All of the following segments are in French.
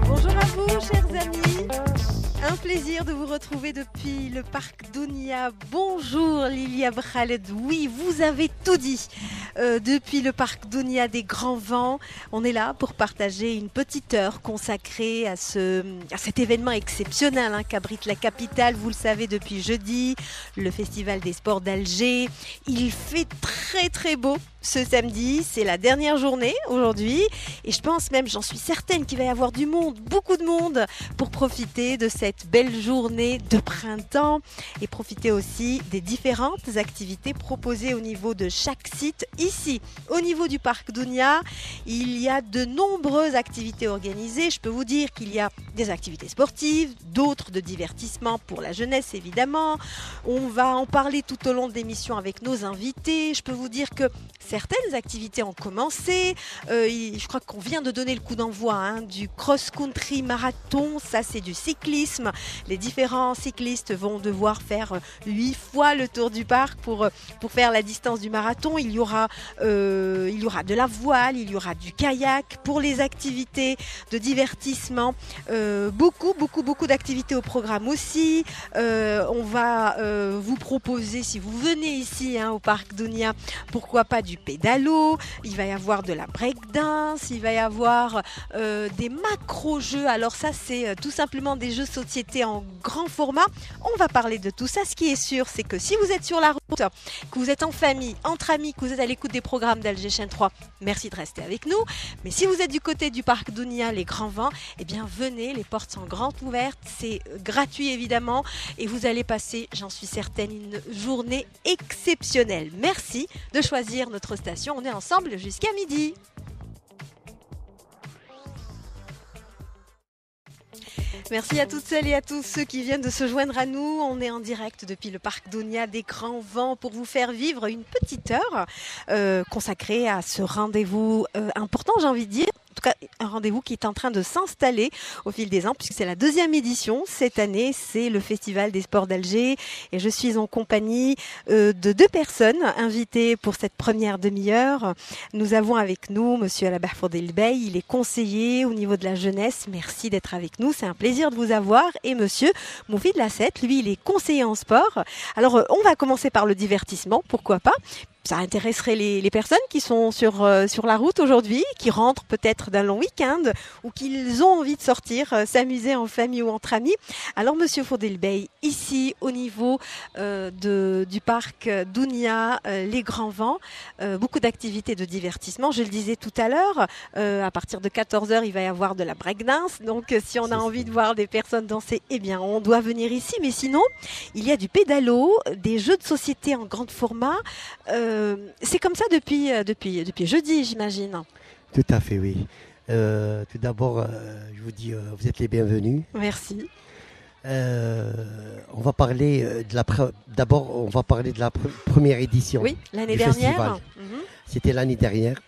Bonjour à vous, chers amis. Un plaisir de vous retrouver depuis le parc Dounia. Bonjour Lilia Khaled. Oui, vous avez tout dit. Depuis le parc Dounia des Grands Vents, on est là pour partager une petite heure consacrée à cet événement exceptionnel qu'abrite la capitale. Vous le savez depuis jeudi, le Festival des Sports d'Alger. Il fait très très beau ce samedi, c'est la dernière journée aujourd'hui et je pense même, j'en suis certaine qu'il va y avoir du monde, beaucoup de monde pour profiter de cette belle journée de printemps et profiter aussi des différentes activités proposées au niveau de chaque site. Ici, au niveau du parc Dounia, il y a de nombreuses activités organisées. Je peux vous dire qu'il y a des activités sportives, d'autres de divertissement pour la jeunesse évidemment. On va en parler tout au long de l'émission avec nos invités. Je peux vous dire que certaines activités ont commencé. Je crois qu'on vient de donner le coup d'envoi du cross-country marathon. Ça, c'est du cyclisme. Les différents cyclistes vont devoir faire 8 fois le tour du parc pour faire la distance du marathon. Il y aura de la voile, il y aura du kayak. Pour les activités de divertissement, beaucoup d'activités au programme aussi. On va vous proposer, si vous venez ici au parc Dounia, pourquoi pas du pédalo, il va y avoir de la breakdance, il va y avoir des macro-jeux. Alors ça, c'est tout simplement des jeux de société en grand format. On va parler de tout ça. Ce qui est sûr, c'est que si vous êtes sur la route, que vous êtes en famille, entre amis, que vous êtes à l'écoute des programmes d'Alger Chaîne 3, merci de rester avec nous. Mais si vous êtes du côté du parc Dounia, les Grands Vents, eh bien venez, les portes sont grandes ouvertes, c'est gratuit évidemment et vous allez passer, j'en suis certaine, une journée exceptionnelle. Merci de choisir notre station. On est ensemble jusqu'à midi. Merci à toutes celles et à tous ceux qui viennent de se joindre à nous. On est en direct depuis le parc Dounia des Grands Vents pour vous faire vivre une petite heure consacrée à ce rendez-vous important, j'ai envie de dire. En tout cas, un rendez-vous qui est en train de s'installer au fil des ans, puisque c'est la 2e édition. Cette année, c'est le Festival des Sports d'Alger. Et je suis en compagnie de 2 personnes invitées pour cette première demi-heure. Nous avons avec nous Monsieur Alabah Fodel Bey. Il est conseiller au niveau de la jeunesse. Merci d'être avec nous. C'est un plaisir de vous avoir. Et Monsieur Moufid Lassette, lui, il est conseiller en sport. Alors, on va commencer par le divertissement. Pourquoi pas? Ça intéresserait les personnes qui sont sur la route aujourd'hui, qui rentrent peut-être d'un long week-end ou qu'ils ont envie de sortir, s'amuser en famille ou entre amis. Alors, Monsieur Fodel Bey, ici au niveau du parc Dounia, les Grands Vents, beaucoup d'activités de divertissement. Je le disais tout à l'heure, à partir de 14h, il va y avoir de la breakdance. Donc, si on a envie de voir des personnes danser, eh bien, on doit venir ici. Mais sinon, il y a du pédalo, des jeux de société en grand format. C'est comme ça depuis jeudi, j'imagine. Tout à fait, oui. Tout d'abord, je vous dis, vous êtes les bienvenus. Merci. On va parler de la première édition. Oui, l'année du dernière. Festival. C'était l'année dernière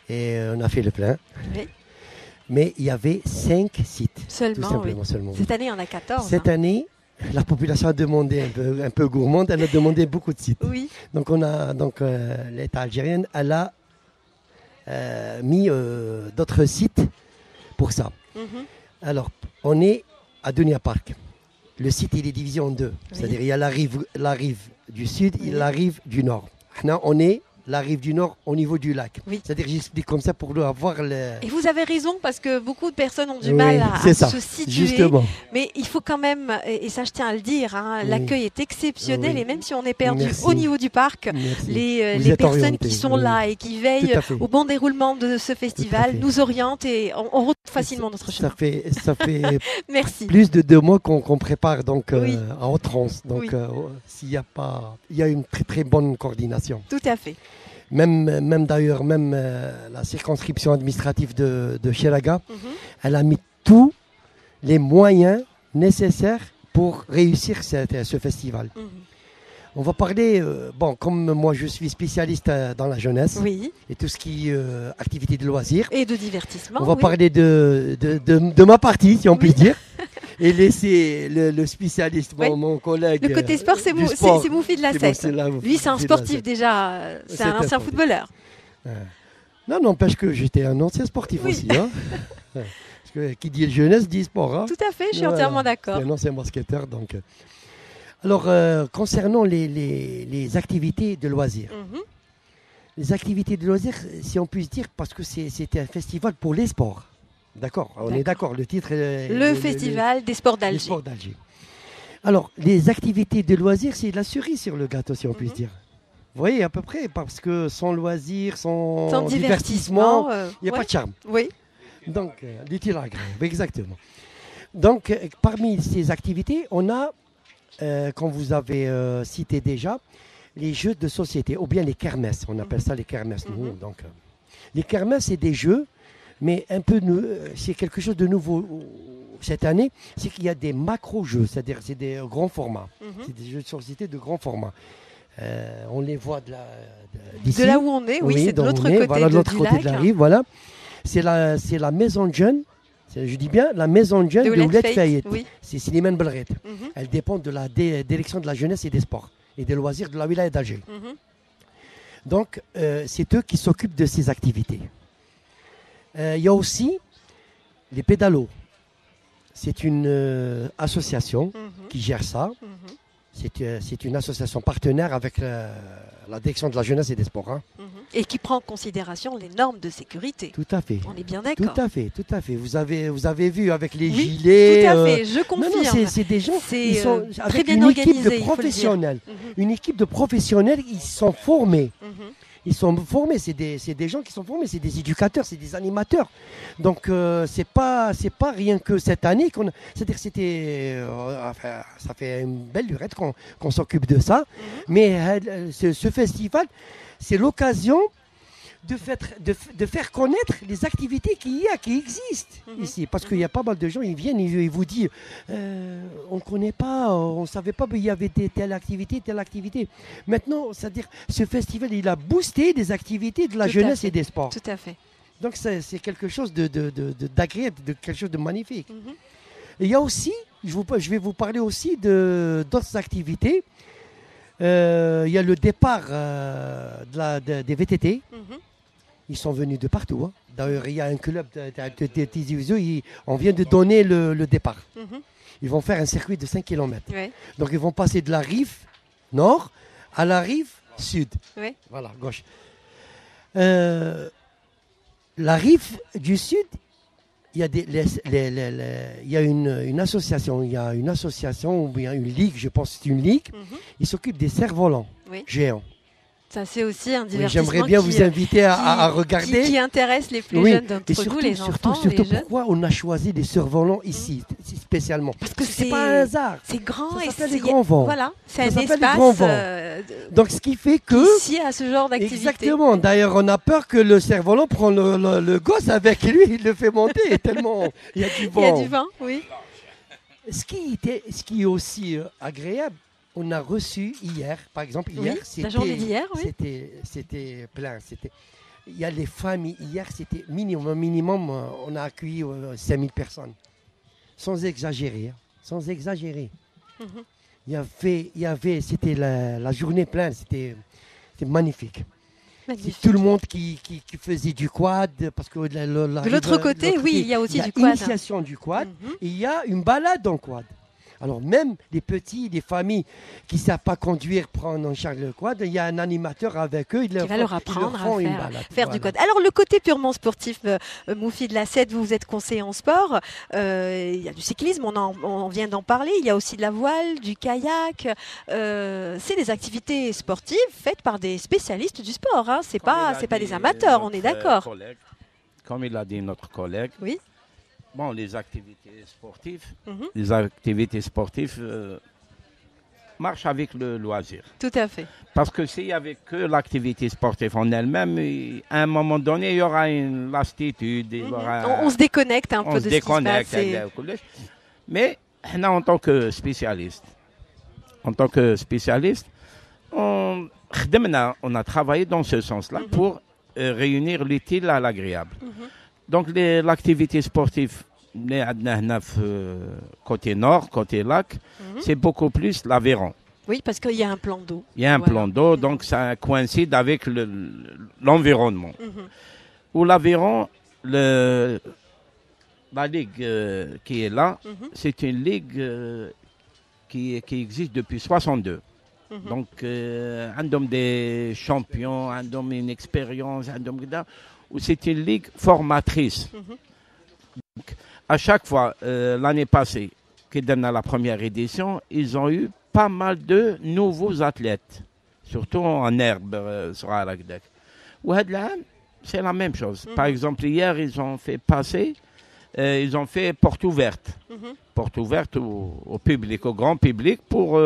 et on a fait le plein. Oui. Mais il y avait 5 sites. Seulement, tout simplement, oui. seulement. Cette année, il y en a 14. Cette année, la population a demandé un peu gourmande, elle a demandé beaucoup de sites. Oui. Donc l'État algérien, elle a mis d'autres sites pour ça. Alors, on est à Dounia Park. Le site, il est divisé en 2. Oui. C'est-à-dire, il y a la rive du sud et la rive du nord. Maintenant, on est la rive du nord au niveau du lac. Oui. C'est-à-dire, j'explique comme ça pour avoir le... Et vous avez raison, parce que beaucoup de personnes ont du mal à se situer. Justement. Mais il faut quand même, et ça je tiens à le dire, l'accueil est exceptionnel, et même si on est perdu au niveau du parc, les personnes qui sont là et qui veillent au bon déroulement de ce festival nous orientent et on retrouve facilement notre chemin. Ça fait Merci. Plus de 2 mois qu'on prépare à outrance. Donc il y a une très très bonne coordination. Tout à fait. Même d'ailleurs, la circonscription administrative de Chiraga, elle a mis tous les moyens nécessaires pour réussir ce festival. On va parler, comme moi je suis spécialiste dans la jeunesse et tout ce qui est activité de loisirs. Et de divertissement. On va parler de ma partie, si on peut dire. Et laisser le spécialiste, mon collègue. Le côté sport, c'est Moufid Lassette. Lui, c'est un sportif déjà, c'est un ancien footballeur. Non, n'empêche que j'étais un ancien sportif Oui. aussi. Hein. Parce que qui dit jeunesse dit sport. Hein. Tout à fait, je suis entièrement d'accord. C'est un ancien basketteur. Donc. Alors, concernant les activités de loisirs. Les activités de loisirs, si on peut se dire, parce que c'était un festival pour les sports. D'accord, on est d'accord. Le titre est le Festival des sports d'Alger. Les sports d'Alger. Alors, les activités de loisirs, c'est la cerise sur le gâteau, si on peut se dire. Vous voyez, à peu près, parce que sans loisirs, sans divertissement, il n'y a pas de charme. Oui. Donc, l'utile agréable, exactement. Donc, parmi ces activités, on a, comme vous avez cité déjà, les jeux de société, ou bien les kermesses. On appelle ça les kermesses. Nous, donc, les kermesses, c'est des jeux, mais un peu, c'est quelque chose de nouveau cette année, c'est qu'il y a des macro-jeux, c'est-à-dire c'est des grands formats. C'est des jeux de société de grands formats. On les voit d'ici. De là où on est, oui, c'est de l'autre côté, voilà, de l'autre côté de la rive. Voilà. C'est la maison de jeunes, je dis bien la maison de jeunes de Ouled Fayet. Oui. C'est Slimane Belghait. Elle dépend de la direction de la jeunesse et des sports et des loisirs de la wilaya d'Alger. Donc, c'est eux qui s'occupent de ces activités. Il y a aussi les pédalos. C'est une association qui gère ça. C'est une association partenaire avec la direction de la jeunesse et des sports. Hein. Et qui prend en considération les normes de sécurité. Tout à fait. On est bien d'accord. Tout à fait, tout à fait. Vous avez vu avec les gilets. Tout à fait, je confirme. Non, c'est des gens qui sont très avec bien une organisés, équipe de professionnels. Une équipe de professionnels, ils sont formés. Ils sont formés, c'est des gens qui sont formés, c'est des éducateurs, c'est des animateurs. Donc c'est pas rien que cette année c'est-à-dire ça fait une belle lurette qu'on s'occupe de ça. Mais ce festival, c'est l'occasion de faire connaître les activités qui existent ici. Parce qu'il y a pas mal de gens, ils viennent, ils vous disent on ne connaît pas, on ne savait pas qu'il y avait telle activité. Maintenant, c'est-à-dire, ce festival, il a boosté des activités de la jeunesse et des sports. Tout à fait. Donc, c'est quelque chose d'agréable, de quelque chose de magnifique. Et il y a aussi, je vais vous parler aussi d'autres activités. Il y a le départ des VTT. Ils sont venus de partout. Hein. D'ailleurs, il y a un club de Tizi Ouzou, on vient de donner le départ. Ils vont faire un circuit de 5 km. Ouais. Donc, ils vont passer de la rive nord à la rive sud. Ouais. Voilà, gauche. La rive du sud, il y a une association. Il y a une association ou bien une ligue, je pense que c'est une ligue. Ils s'occupent des cerfs-volants géants. Ça, c'est aussi un divertissement. J'aimerais bien vous inviter à regarder. Qui intéresse les plus jeunes d'entre nous, les enfants. Surtout pourquoi on a choisi les cerfs-volants ici, spécialement. Parce que c'est pas un hasard. C'est grand ça s'appelle les grands vents. Voilà, c'est un espace. Donc, ce qui fait que. Ici, à ce genre d'activité. Exactement. D'ailleurs, on a peur que le cerf-volant prend le gosse avec lui, il le fait monter tellement il y a du vent. Il y a du vent, oui. Ce qui est aussi agréable. On a reçu hier, par exemple, la journée d'hier, c'était plein. Il y a les familles, hier, c'était minimum, on a accueilli 5000 personnes. Sans exagérer, sans exagérer. Il y avait, c'était la journée pleine, c'était magnifique. C'est tout le monde qui faisait du quad, parce que de l'autre côté, il y a aussi du quad. Il y a l'initiation du quad, et il y a une balade en quad. Alors même les petits, les familles qui ne savent pas conduire, prendre en charge le quad, il y a un animateur avec eux, qui va leur apprendre à faire voilà. du quad. Alors le côté purement sportif, Moufid Lassed, vous êtes conseiller en sport, il y a du cyclisme, on vient d'en parler, il y a aussi de la voile, du kayak, c'est des activités sportives faites par des spécialistes du sport, hein. C'est pas des amateurs, on est d'accord. Comme il a dit notre collègue, oui. Bon, les activités sportives marchent avec le loisir. Tout à fait. Parce que s'il n'y avait que l'activité sportive en elle-même, à un moment donné, il y aura une lassitude. On se déconnecte un peu de ce qui se passe. Mais en tant que spécialiste, on a travaillé dans ce sens-là pour réunir l'utile à l'agréable. Donc l'activité sportive, côté nord, côté lac, c'est beaucoup plus l'Aveyron. Oui, parce qu'il y a un plan d'eau. Il y a un plan d'eau, donc ça coïncide avec l'environnement. où l'Aveyron, la ligue qui est là, c'est une ligue qui existe depuis 62. Donc, un homme des champions, un homme une expérience, un homme où c'est une ligue formatrice. Donc, à chaque fois, l'année passée, qui donne à la première édition, ils ont eu pas mal de nouveaux athlètes, surtout en herbe sur Aragdek. C'est la même chose. Par exemple, hier, ils ont fait passer, ils ont fait porte ouverte. Porte ouverte au public, au grand public, pour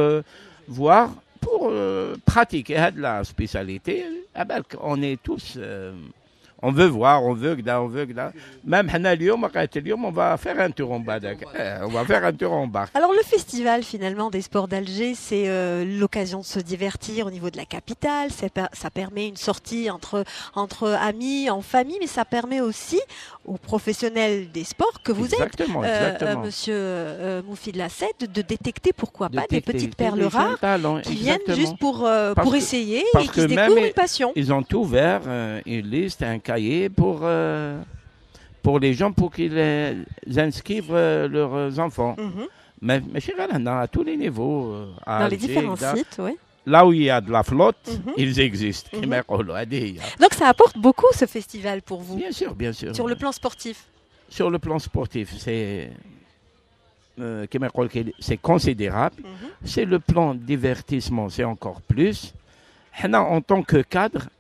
voir, pour pratiquer la spécialité. On est tous... on veut voir, on veut que là. Même on va faire un tour en bas. On va faire un tour en bas. Alors le festival finalement des sports d'Alger, c'est l'occasion de se divertir au niveau de la capitale. Ça permet une sortie entre amis, en famille, mais ça permet aussi aux professionnels des sports que vous êtes, Monsieur Moufid Lasset, de détecter pourquoi pas des petites perles rares qui viennent juste pour essayer et qui se découvrent une passion. Ils ont ouvert une liste, un cahier pour les gens, pour qu'ils inscrivent leurs enfants. Mais à tous les niveaux. Dans les différents sites, oui. Là où il y a de la flotte, ils existent. Donc ça apporte beaucoup ce festival pour vous. Bien sûr, bien sûr. Sur le plan sportif. Sur le plan sportif, c'est considérable. C'est le plan divertissement, c'est encore plus. En tant que cadre,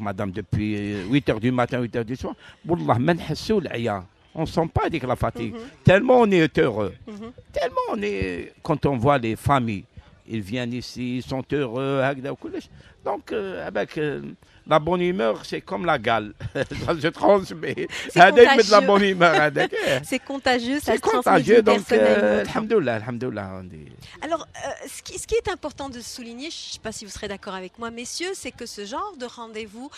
madame, depuis 8h du matin, 8h du soir, on ne sent pas avec la fatigue. Tellement on est heureux. Tellement on est... Quand on voit les familles, ils viennent ici, ils sont heureux. Donc, avec la bonne humeur, c'est comme la gale. Ça se transmet. C'est contagieux. De la bonne humeur. C'est contagieux, ça c'est se transmet contagieux, donc alhamdoulilah. On dit. Alors, ce qui est important de souligner, je ne sais pas si vous serez d'accord avec moi, messieurs, c'est que ce genre de rendez-vous,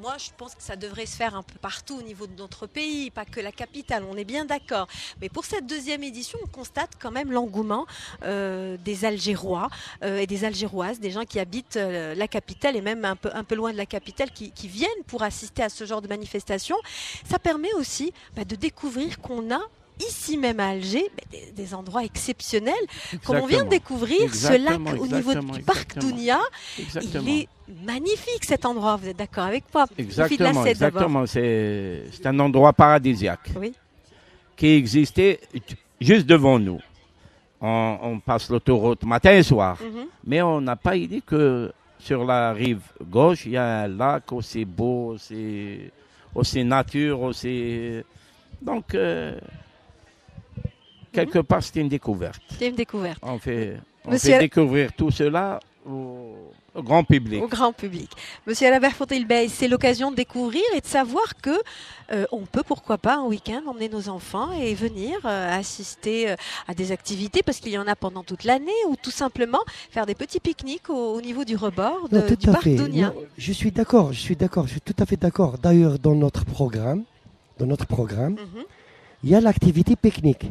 moi je pense que ça devrait se faire un peu partout au niveau de notre pays, pas que la capitale, on est bien d'accord. Mais pour cette deuxième édition, on constate quand même l'engouement des Algérois et des Algéroises, des gens qui habitent la capitale et même un peu loin de la capitale, qui viennent pour assister à ce genre de manifestation. Ça permet aussi de découvrir qu'on a ici même à Alger, des endroits exceptionnels. Comme on vient de découvrir ce lac au niveau du parc Dounia, il est magnifique cet endroit, vous êtes d'accord avec moi? Exactement. C'est un endroit paradisiaque qui existait juste devant nous. On passe l'autoroute matin et soir, mais on n'a pas idée que sur la rive gauche, il y a un lac aussi beau, aussi nature, aussi... Donc... quelque part, c'était une découverte. C'était une découverte. On fait découvrir tout cela au grand public. Au grand public. Monsieur Alaber Foutil Bey, c'est l'occasion de découvrir et de savoir que on peut, pourquoi pas, un week-end, emmener nos enfants et venir assister à des activités, parce qu'il y en a pendant toute l'année, ou tout simplement faire des petits pique-niques au niveau du rebord du parc Dounia. Je suis d'accord, je suis tout à fait d'accord. D'ailleurs, dans notre programme, il y a l'activité pique-nique.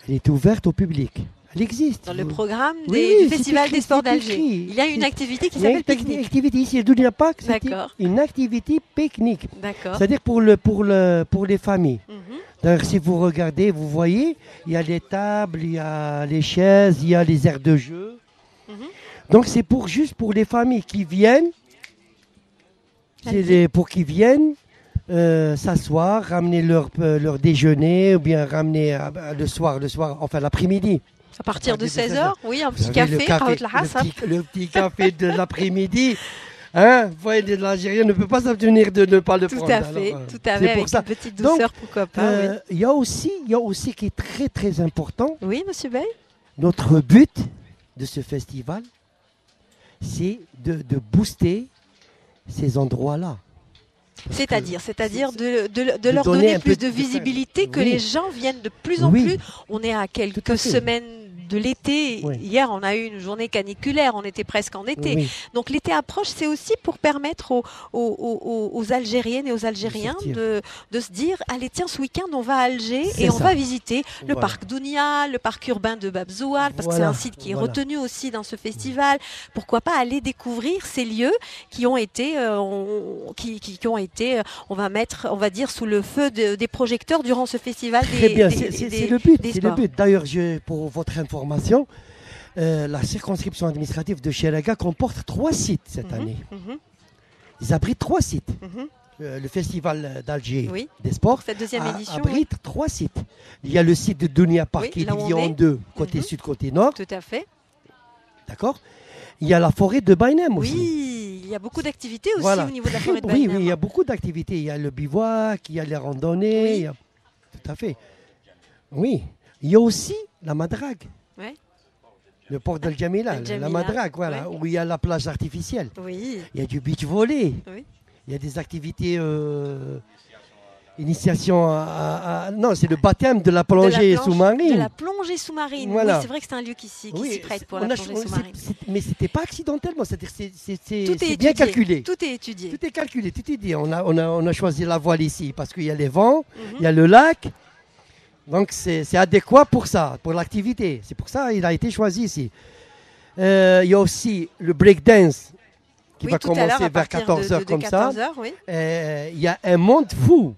Elle est ouverte au public. Elle existe. Dans le programme du Festival des sports d'Alger. Il y a une activité qui s'appelle pique-nique. Une activité ici à Dounia Park, c'est une activité pique-nique. C'est-à-dire pour les familles. D'ailleurs, si vous regardez, vous voyez, il y a les tables, il y a les chaises, il y a les aires de jeu. Donc c'est juste pour les familles qui viennent. Pour qu'ils viennent s'asseoir, ramener leur déjeuner, ou bien ramener le soir, enfin l'après-midi. À partir de 16h, oui, un petit café. Le petit café de l'après-midi. Vous voyez, l'Algérien ne peut pas s'abstenir de ne pas le prendre. Tout à fait, avec une petite douceur, pourquoi pas. Il y a aussi qui est très très important. Oui, monsieur Bey. Notre but de ce festival, c'est de booster ces endroits-là. C'est-à-dire de leur donner plus de visibilité, que les gens viennent de plus en plus. On est à quelques semaines de l'été. Oui. Hier, on a eu une journée caniculaire, on était presque en été. Oui. Donc l'été approche, c'est aussi pour permettre aux Algériennes et aux Algériens sortir. de se dire, allez tiens, ce week-end, on va à Alger C'est et on ça. va visiter le Voilà. parc Dounia, le parc urbain de Babzoual, parce que c'est Voilà. un site qui est Voilà. retenu aussi dans ce festival. Pourquoi pas aller découvrir ces lieux qui ont été, qui ont été, on va dire, sous le feu des projecteurs durant ce festival. Très bien, c'est le but. des C'est le sports. but. D'ailleurs, pour votre information, la circonscription administrative de Cheraga comporte 3 sites cette année. Mhm, Ils abritent 3 sites. mhm. Le festival d'Alger Oui. des sports Pour cette deuxième édition, abrite 3 sites. Il y a le site de Dounia Park Oui, qui est là où divisé on en est. 2, côté Mhm. sud, côté nord. Tout à fait. D'accord. Il y a la forêt de Baïnem aussi. Oui, il y a beaucoup d'activités aussi Voilà. au niveau de la forêt de Oui, Baïnem. il y a beaucoup d'activités. Il y a le bivouac, il y a les randonnées. Oui. il y a- Tout à fait. Oui. Il y a aussi la Madrague. Ouais. Le port d'El Jamila, El Jamila, la Madrague, voilà, ouais. où il y a la plage artificielle. Oui, Il y a du beach volley. oui. Il y a des activités. Initiation non, c'est le baptême de la plongée De la sous-marine. plongée sous-marine. Voilà. Oui, c'est vrai que c'est un lieu qui s'y prête pour on la a plongée cho- sous-marine. mais c'était pas accidentellement, c'est-à-dire c'est Tout est bien étudié. calculé. Tout est étudié. Tout est calculé, tout est dit. On a choisi la voile ici parce qu'il y a les vents, Mhm. il y a le lac. Donc c'est adéquat pour ça, pour l'activité. C'est pour ça qu'il a été choisi ici. Il y a aussi le breakdance qui Oui, va tout à l'heure, commencer à vers partir 14h de comme 14 ça. heures, oui. Il y a un monde fou.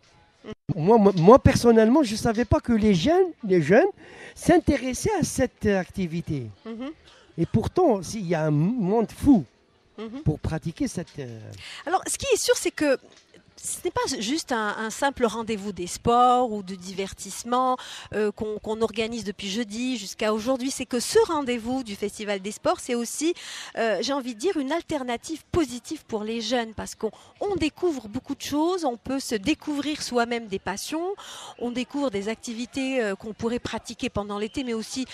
Moi, personnellement, je ne savais pas que les jeunes s'intéressaient à cette activité. Mhm, Et pourtant, il y a un monde fou mhm. pour pratiquer cette... Alors, ce qui est sûr, c'est que ce n'est pas juste un simple rendez-vous des sports ou de divertissement qu'on organise depuis jeudi jusqu'à aujourd'hui. C'est que ce rendez-vous du Festival des sports, c'est aussi, j'ai envie de dire, une alternative positive pour les jeunes parce qu'on découvre beaucoup de choses, on peut se découvrir soi-même des passions, on découvre des activités qu'on pourrait pratiquer pendant l'été, mais aussi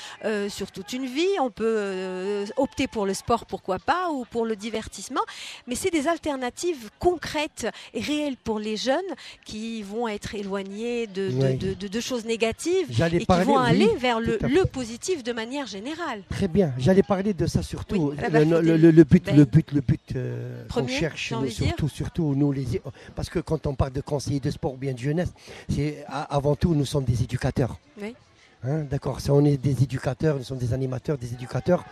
sur toute une vie. On peut opter pour le sport, pourquoi pas, ou pour le divertissement. Mais c'est des alternatives concrètes et réelles pour les jeunes qui vont être éloignés de choses négatives et qui vont aller vers le positif de manière générale. Très bien, j'allais parler de ça surtout. Oui, le but qu'on Premier, cherche, j'ai envie de dire. surtout nous, parce que quand on parle de conseillers de sport ou bien de jeunesse, c'est avant tout, nous sommes des éducateurs. Oui. Hein, d'accord, on est des éducateurs, nous sommes des animateurs, des éducateurs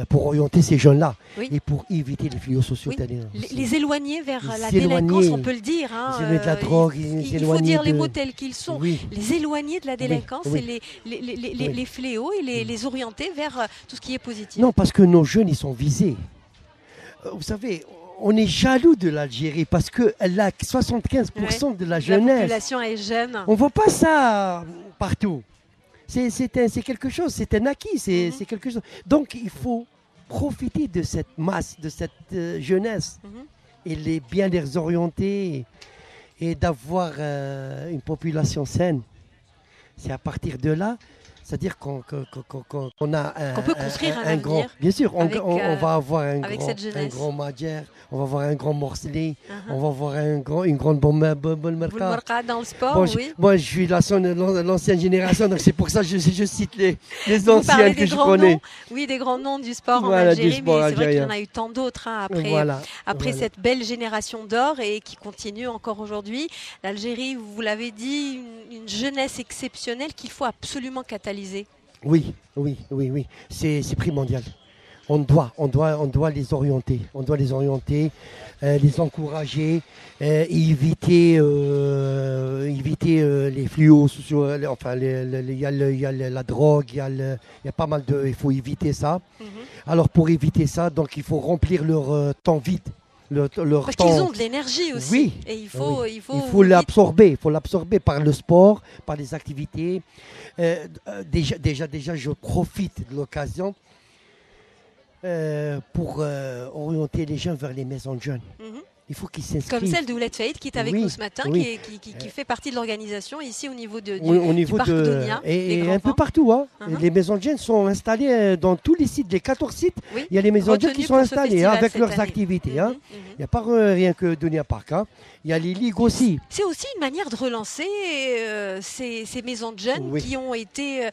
pour orienter ces jeunes-là Oui. et pour éviter les fléaux sociaux. Oui. Les éloigner vers la éloigner. délinquance, on peut le dire. Hein, Les éloigner de la drogue, il faut dire les mots tels qu'ils sont. Oui. Les éloigner de la délinquance oui. et les fléaux et les orienter vers tout ce qui est positif. Non, parce que nos jeunes, ils sont visés. Vous savez, on est jaloux de l'Algérie parce qu'elle a 75% de la jeunesse. La population est jeune. On ne voit pas ça partout. C'est quelque chose, c'est un acquis, c'est quelque chose. Donc il faut profiter de cette masse, de cette jeunesse et bien les orienter et d'avoir une population saine. C'est à partir de là, c'est-à-dire qu'on a qu'on peut construire un avenir grand. Bien sûr, on va avoir un grand Madjer, on va avoir un grand Morcelé, on va avoir une grande Bolmerka. Dans le sport, Bon, oui. Moi, je suis l'ancienne génération, donc c'est pour ça que je cite les anciennes que je connais. Noms, oui, des grands noms du sport en Voilà, Algérie, du sport mais c'est vrai qu'il y algérien. en a eu tant d'autres après cette belle génération d'or et qui continue encore aujourd'hui. L'Algérie, vous l'avez dit, une jeunesse exceptionnelle qu'il faut absolument catalyser. Oui. C'est primordial. On doit les orienter. On doit les orienter, les encourager, éviter les fléaux sociaux. Enfin, il y a la drogue, il y a pas mal de. Il faut éviter ça. Alors pour éviter ça, donc il faut remplir leur temps vide. Parce qu'ils ont de l'énergie aussi. Oui. Et il faut l'absorber. Il faut l'absorber par le sport, par les activités. Déjà, je profite de l'occasion pour orienter les jeunes vers les maisons de jeunes. il faut qu'ils s'inscrivent. Comme celle de Ouled Faïd qui est avec Oui, nous ce matin, oui. qui fait partie de l'organisation ici au niveau du parc de Dounia. et un peu partout. Hein. Les maisons de jeunes sont installées dans tous les sites, les 14 sites. Oui. Il y a les maisons de jeunes qui sont installées avec leurs activités. Il n'y a pas rien que Dounia Park. Hein. Il y a les ligues aussi. C'est aussi une manière de relancer ces maisons de jeunes qui ont été à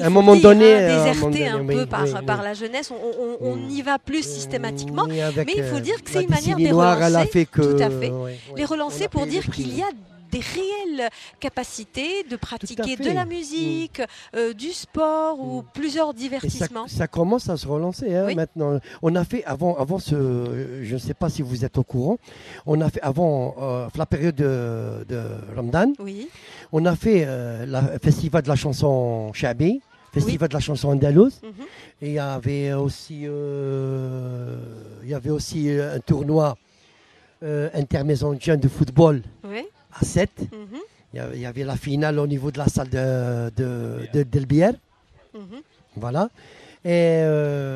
un moment donné, désertées un peu par la jeunesse. On y va plus systématiquement, mais il faut dire que c'est une manière de les relancer. Tout à fait. Les relancer pour dire qu'il y a des réelles capacités de pratiquer de la musique, du sport ou plusieurs divertissements. Ça commence à se relancer maintenant. On a fait avant je ne sais pas si vous êtes au courant, on a fait avant la période de Ramadan, on a fait le festival de la chanson Chabi, festival de la chanson andalouse, et il y avait aussi un tournoi intermaison de jeunes de football. À 7. Il y avait la finale au niveau de la salle d'Elbière. Voilà. Et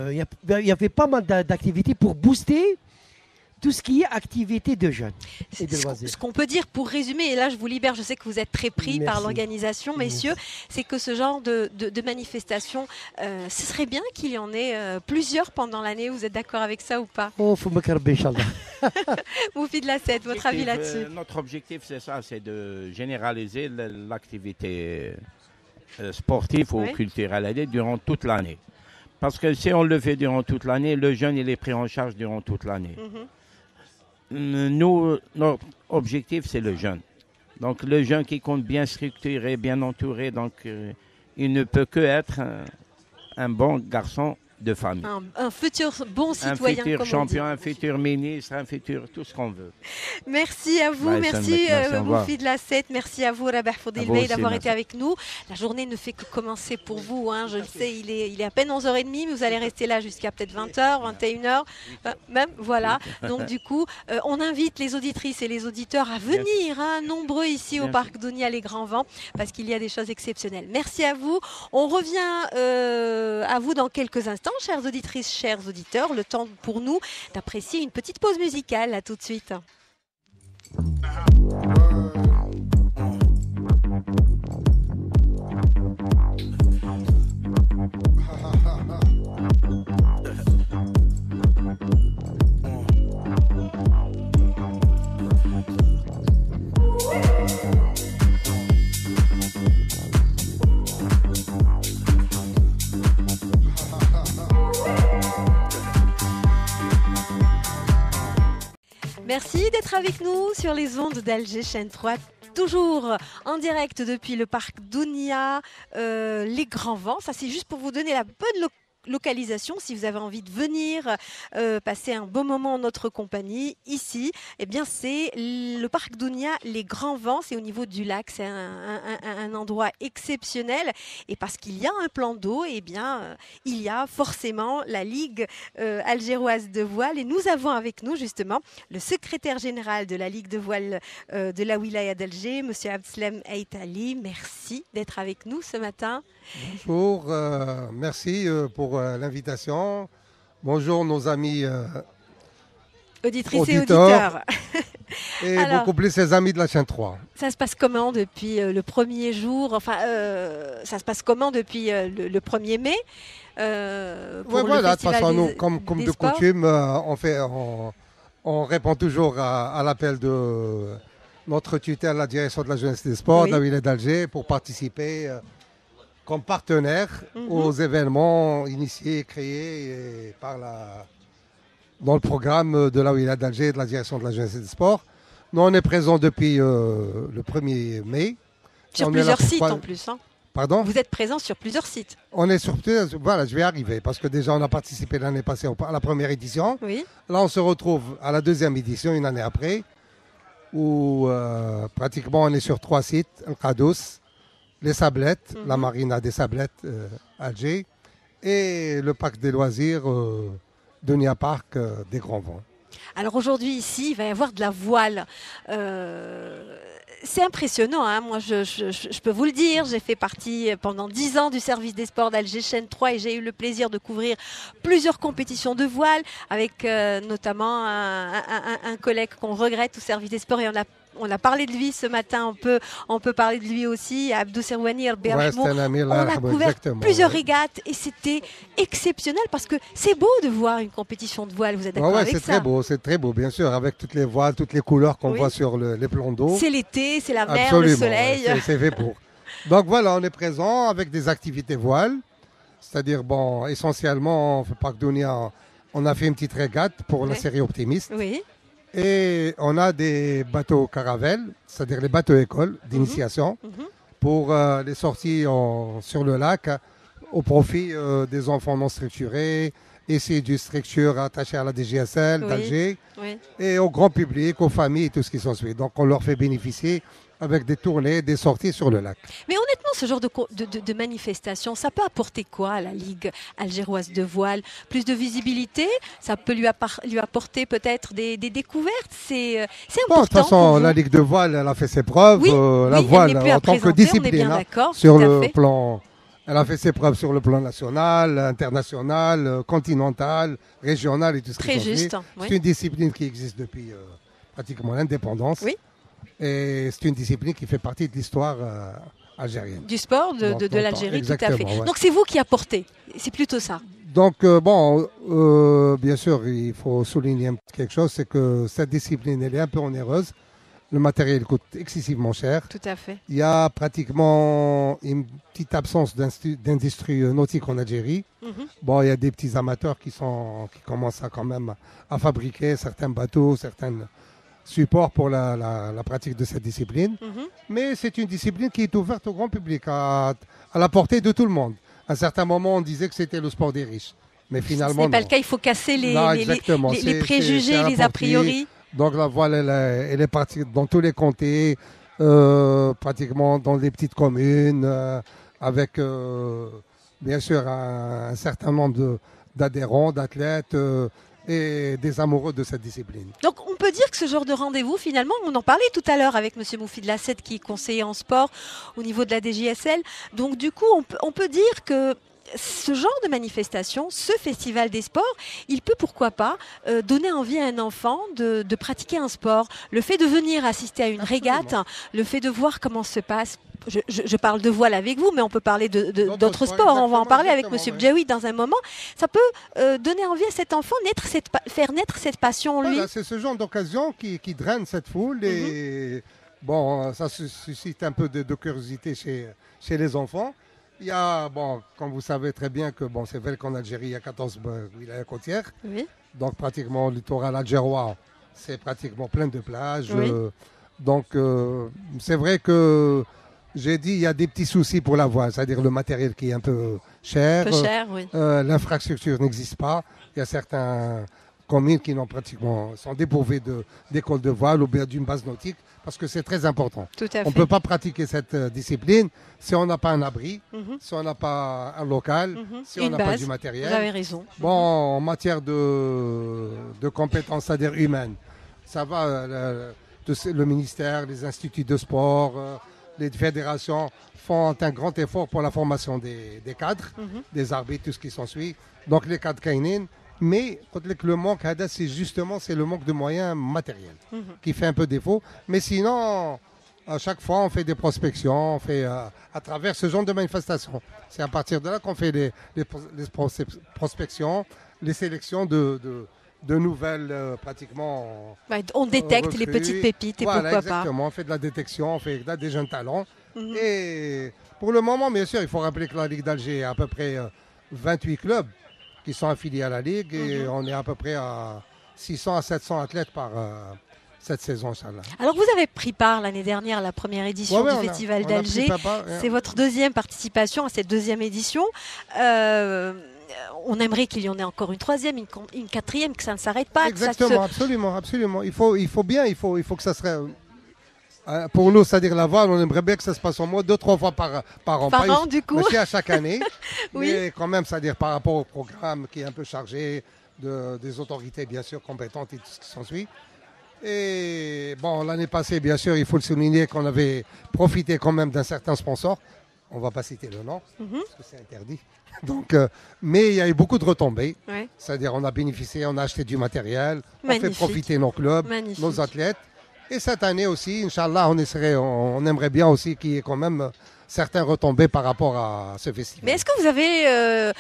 il y avait pas mal d'activités pour booster tout ce qui est activité de jeunes et de loisirs. Ce qu'on peut dire pour résumer, et là je vous libère, je sais que vous êtes très pris par l'organisation, messieurs, c'est que ce genre de manifestation, ce serait bien qu'il y en ait plusieurs pendant l'année. Vous êtes d'accord avec ça ou pas? Oh, faut me carber, Inch'Allah. Moufid Lassette, votre avis là-dessus? Notre objectif, c'est ça, c'est de généraliser l'activité sportive ou culturelle durant toute l'année. Parce que si on le fait durant toute l'année, le jeune il est pris en charge durant toute l'année. Nous, notre objectif, c'est le jeune. Donc, le jeune qui compte bien structuré, bien entouré, donc il ne peut que être un bon garçon de famille. Un futur bon citoyen, un futur champion, un futur ministre, un futur tout ce qu'on veut. Merci à vous, merci Moufid Lassette, merci à vous Rabah Foudil Bey d'avoir été avec nous. La journée ne fait que commencer pour vous, je le sais, il est à peine 11h30, mais vous allez rester là jusqu'à peut-être 20h, 21h, même, voilà. Donc du coup, on invite les auditrices et les auditeurs à venir, nombreux ici au Parc Dounia Les Grands Vents, parce qu'il y a des choses exceptionnelles. Merci à vous, on revient à vous dans quelques instants. Chères auditrices, chers auditeurs, le temps pour nous d'apprécier une petite pause musicale. À tout de suite. Merci d'être avec nous sur les ondes d'Alger Chaîne 3. Toujours en direct depuis le parc Dounia, les Grands Vents. Ça, c'est juste pour vous donner la bonne localisation. Si vous avez envie de venir passer un beau moment en notre compagnie ici, eh bien c'est le parc Dounia Les Grands Vents. C'est au niveau du lac. C'est un endroit exceptionnel. Et parce qu'il y a un plan d'eau, eh bien il y a forcément la Ligue algéroise de voile. Et nous avons avec nous justement le secrétaire général de la Ligue de voile de la Wilaya d'Alger, Monsieur Abdeslam Aïtali. Merci d'être avec nous ce matin. Bonjour, merci pour l'invitation. Bonjour nos amis auditrices et auditeurs. Et alors, beaucoup plus les amis de la chaîne 3. Ça se passe comment depuis le premier jour? Enfin, ça se passe comment depuis le 1er mai voilà, de toute façon, nous, comme de coutume, on répond toujours à l'appel de notre tutelle, la direction de la jeunesse et des sports, de la Wilaya d'Alger, pour participer comme partenaire aux événements initiés et créés dans le programme de la Wilaya d'Alger et de la direction de la jeunesse et des sports. Nous, on est présents depuis le 1er mai. Sur plusieurs sites en plus. Pardon ? Vous êtes présents sur plusieurs sites. On est sur plusieurs. Voilà, je vais arriver parce que déjà on a participé l'année passée à la première édition. Oui. Là, on se retrouve à la deuxième édition, une année après, où pratiquement on est sur 3 sites, El Khadous, les Sablettes, la marina des Sablettes, Alger, et le parc des loisirs Dounia Park des Grands Vents. Alors aujourd'hui ici, il va y avoir de la voile. C'est impressionnant, hein. Moi je peux vous le dire, j'ai fait partie pendant 10 ans du service des sports d'Alger Chaîne 3 et j'ai eu le plaisir de couvrir plusieurs compétitions de voile avec notamment un collègue qu'on regrette au service des sports et on a parlé de lui ce matin, on peut parler de lui aussi, Abdou Serwani, on a couvert plusieurs régates et c'était exceptionnel parce que c'est beau de voir une compétition de voile, vous êtes d'accord avec ça? C'est très beau, bien sûr, avec toutes les voiles, toutes les couleurs qu'on voit sur les plans d'eau. C'est l'été, c'est la mer, le soleil. C'est fait pour. Donc voilà, on est présent avec des activités voiles, c'est-à-dire essentiellement, au Parc Dounia, on a fait une petite régate pour la série Optimiste. Oui. Et on a des bateaux caravelles, c'est-à-dire les bateaux écoles d'initiation, pour les sorties sur le lac au profit des enfants non structurés, ici du structure attaché à la DGSL d'Alger, et au grand public, aux familles et tout ce qui s'ensuit. Donc on leur fait bénéficier avec des tournées, des sorties sur le lac. Mais honnêtement, ce genre de manifestation, ça peut apporter quoi à la Ligue algéroise de voile? Plus de visibilité? Ça peut lui apporter peut-être des découvertes? C'est important. De toute façon, la Ligue de voile, elle a fait ses preuves. La voile, en tant que discipline, sur le plan... Elle a fait ses preuves sur le plan national, international, continental, régional et tout ce qui s'ensuit. C'est une discipline qui existe depuis pratiquement l'indépendance. Oui. Et c'est une discipline qui fait partie de l'histoire algérienne. Du sport de l'Algérie, tout à fait. Ouais. Donc c'est vous qui apportez, c'est plutôt ça. Donc bien sûr, il faut souligner quelque chose, c'est que cette discipline, elle est un peu onéreuse. Le matériel coûte excessivement cher. Tout à fait. Il y a pratiquement une petite absence d'industrie nautique en Algérie. Il y a des petits amateurs qui commencent quand même à fabriquer certains bateaux, certains supports pour la pratique de cette discipline. Mais c'est une discipline qui est ouverte au grand public, à la portée de tout le monde. À un certain moment, on disait que c'était le sport des riches. Mais finalement, ce n'est pas le cas, il faut casser les préjugés, les a priori. Donc la voile, elle est partie dans tous les comtés, pratiquement dans les petites communes, avec bien sûr un certain nombre d'adhérents, d'athlètes et des amoureux de cette discipline. Donc on peut dire que ce genre de rendez-vous, finalement, on en parlait tout à l'heure avec M. Moufid Lassette qui est conseiller en sport au niveau de la DGSL. Donc du coup, on peut dire que ce genre de manifestation, ce festival des sports, il peut pourquoi pas donner envie à un enfant de pratiquer un sport. Le fait de venir assister à une régate, le fait de voir comment se passe. Je parle de voile avec vous, mais on peut parler d'autres sports. On va en parler avec M. Bjaoui dans un moment. Ça peut donner envie à cet enfant, faire naître cette passion en lui. Voilà, c'est ce genre d'occasion qui draine cette foule et ça suscite un peu de curiosité chez les enfants. Il y a, comme vous savez très bien que c'est vrai qu'en Algérie, il y a 14 wilayas côtières. Oui. Donc pratiquement le littoral algérois, c'est pratiquement plein de plages. Oui. Donc c'est vrai que j'ai dit il y a des petits soucis pour la voile, c'est-à-dire le matériel qui est un peu cher. Oui. L'infrastructure n'existe pas. Il y a certains communes qui sont dépourvues d'écoles de voile ou bien d'une base nautique, parce que c'est très important. Tout à fait. On ne peut pas pratiquer cette discipline si on n'a pas un abri, si on n'a pas un local, si on n'a pas du matériel. Vous avez raison. En matière de compétences, c'est-à-dire humaines, ça va, le ministère, les instituts de sport, les fédérations font un grand effort pour la formation des cadres, des arbitres, tout ce qui s'ensuit. Donc les cadres kainines. Mais le manque, c'est le manque de moyens matériels qui fait un peu défaut. Mais sinon, à chaque fois, on fait des prospections, on fait à travers ce genre de manifestations. C'est à partir de là qu'on fait les prospections, les sélections de nouvelles pratiquement. On détecte recrues. Les petites pépites et pourquoi exactement. On fait de la détection, on fait des jeunes talents. Et pour le moment, bien sûr, il faut rappeler que la Ligue d'Alger a à peu près 28 clubs qui sont affiliés à la Ligue et on est à peu près à 600 à 700 athlètes par cette saison. Alors vous avez pris part l'année dernière à la première édition du Festival d'Alger. C'est votre deuxième participation à cette deuxième édition. On aimerait qu'il y en ait encore une troisième, une quatrième, que ça ne s'arrête pas. Exactement, absolument. Il faut que ça serait... Pour nous, c'est-à-dire la voile, on aimerait bien que ça se passe au moins 2-3 fois par an. Par an, du coup. Aussi à chaque année. Oui. Mais quand même, c'est-à-dire par rapport au programme qui est un peu chargé, des autorités bien sûr compétentes et tout ce qui s'ensuit. Et bon, l'année passée, bien sûr, il faut le souligner qu'on avait profité quand même d'un certain sponsor. On ne va pas citer le nom, parce que c'est interdit. Donc, mais il y a eu beaucoup de retombées. Ouais. C'est-à-dire on a bénéficié, on a acheté du matériel, on fait profiter nos clubs, nos athlètes. Et cette année aussi, Inch'Allah, on aimerait bien aussi qu'il y ait quand même certaines retombées par rapport à ce festival. Mais est-ce que vous avez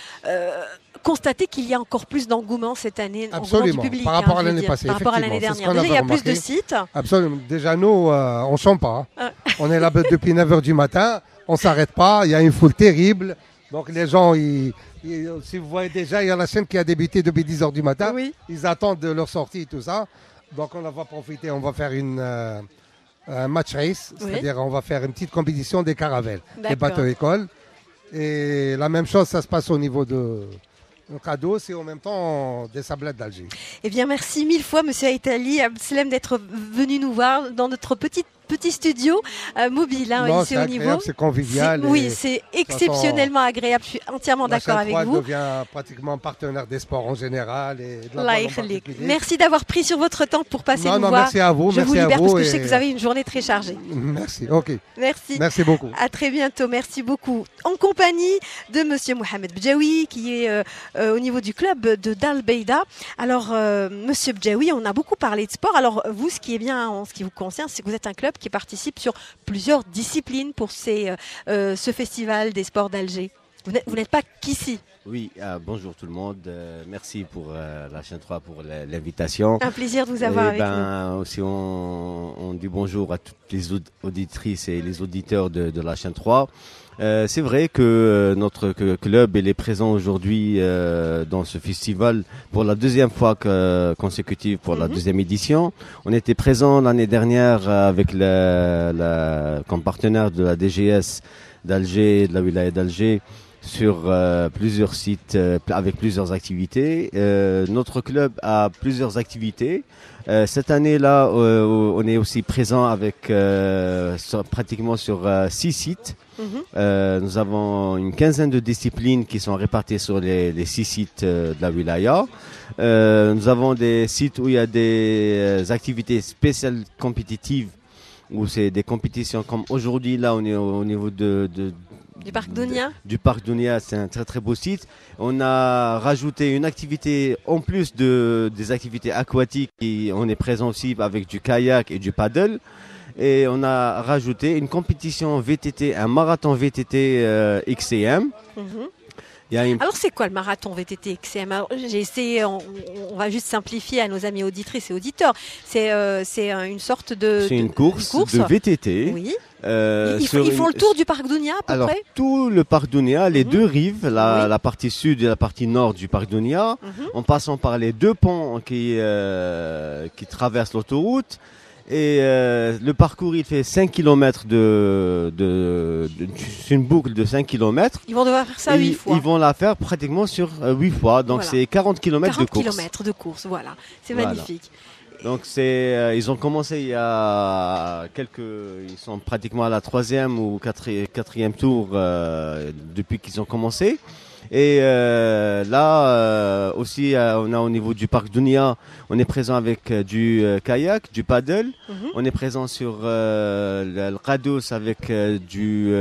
constaté qu'il y a encore plus d'engouement cette année? Absolument, du public, par rapport à l'année passée. Par rapport à l'année dernière. Déjà, il y a plus de sites. Absolument. Déjà, nous, on ne chante pas. Hein. On est là depuis 9h du matin, on ne s'arrête pas, il y a une foule terrible. Donc les gens, si vous voyez déjà, il y a la chaîne qui a débuté depuis 10h du matin. Oui. Ils attendent leur sortie et tout ça. Donc on va profiter, on va faire un match race, c'est-à-dire on va faire une petite compétition des caravelles, des bateaux écoles. Et la même chose, ça se passe au niveau de cadeaux, c'est en même temps des sablettes d'Alger. Eh bien, merci mille fois, Monsieur Aïtali Abdeslam, d'être venu nous voir dans notre petit studio mobile ici au niveau. C'est convivial. Oui, c'est exceptionnellement agréable. Je suis entièrement d'accord avec vous. La devient pratiquement partenaire des sports en général et de la balle en particulier. Merci d'avoir pris sur votre temps pour passer nous voir. Merci à vous. Je vous libère parce que je sais que vous avez une journée très chargée. Merci. Ok. Merci. Merci beaucoup. À très bientôt. Merci beaucoup. En compagnie de Monsieur Mohamed Bdjaoui, qui est au niveau du club de Dal Beida. Alors, Monsieur Bdjaoui, on a beaucoup parlé de sport. Alors, vous, ce qui est bien en ce qui vous concerne, c'est que vous êtes un club qui participe sur plusieurs disciplines pour ce festival des sports d'Alger. Vous n'êtes pas qu'ici. Oui, bonjour tout le monde. Merci pour la chaîne 3 pour l'invitation. Un plaisir de vous avoir avec nous. Aussi, on dit bonjour à toutes les auditrices et les auditeurs de la chaîne 3. C'est vrai que notre club est présent aujourd'hui dans ce festival pour la deuxième fois consécutive pour la deuxième édition. On était présent l'année dernière avec comme partenaire de la DGS d'Alger, de la wilaya d'Alger, sur plusieurs sites avec plusieurs activités. Notre club a plusieurs activités. Cette année-là, on est aussi présent avec pratiquement sur 6 sites. Nous avons une quinzaine de disciplines qui sont réparties sur les 6 sites de la wilaya. Nous avons des sites où il y a des activités spéciales compétitives, où c'est des compétitions comme aujourd'hui. Là, on est au niveau du parc Dounia. Du parc Dounia, c'est un très très beau site. On a rajouté une activité en plus des activités aquatiques. On est présent aussi avec du kayak et du paddle. Et on a rajouté une compétition VTT, un marathon VTT XCM. Alors c'est quoi le marathon VTT XCM? Alors, j'ai essayé, on va juste simplifier à nos amis auditrices et auditeurs. C'est une sorte de... C'est une course de VTT. Oui. Ils font le tour du parc Dounia à peu près? Tout le parc Dounia, les deux rives, la partie sud et la partie nord du parc Dounia, en passant par les deux ponts qui traversent l'autoroute. Et le parcours, il fait 5 km c'est une boucle de 5 km. Ils vont devoir faire ça 8 fois. Ils vont la faire pratiquement sur 8 fois. Donc c'est 40 km de course. 40 km de course, voilà. C'est magnifique. Donc ils ont commencé il y a ils sont pratiquement à la 3e ou 4e tour depuis qu'ils ont commencé. Et là aussi, on a au niveau du parc Dounia, on est présent avec du kayak, du paddle. On est présent sur le Rados avec du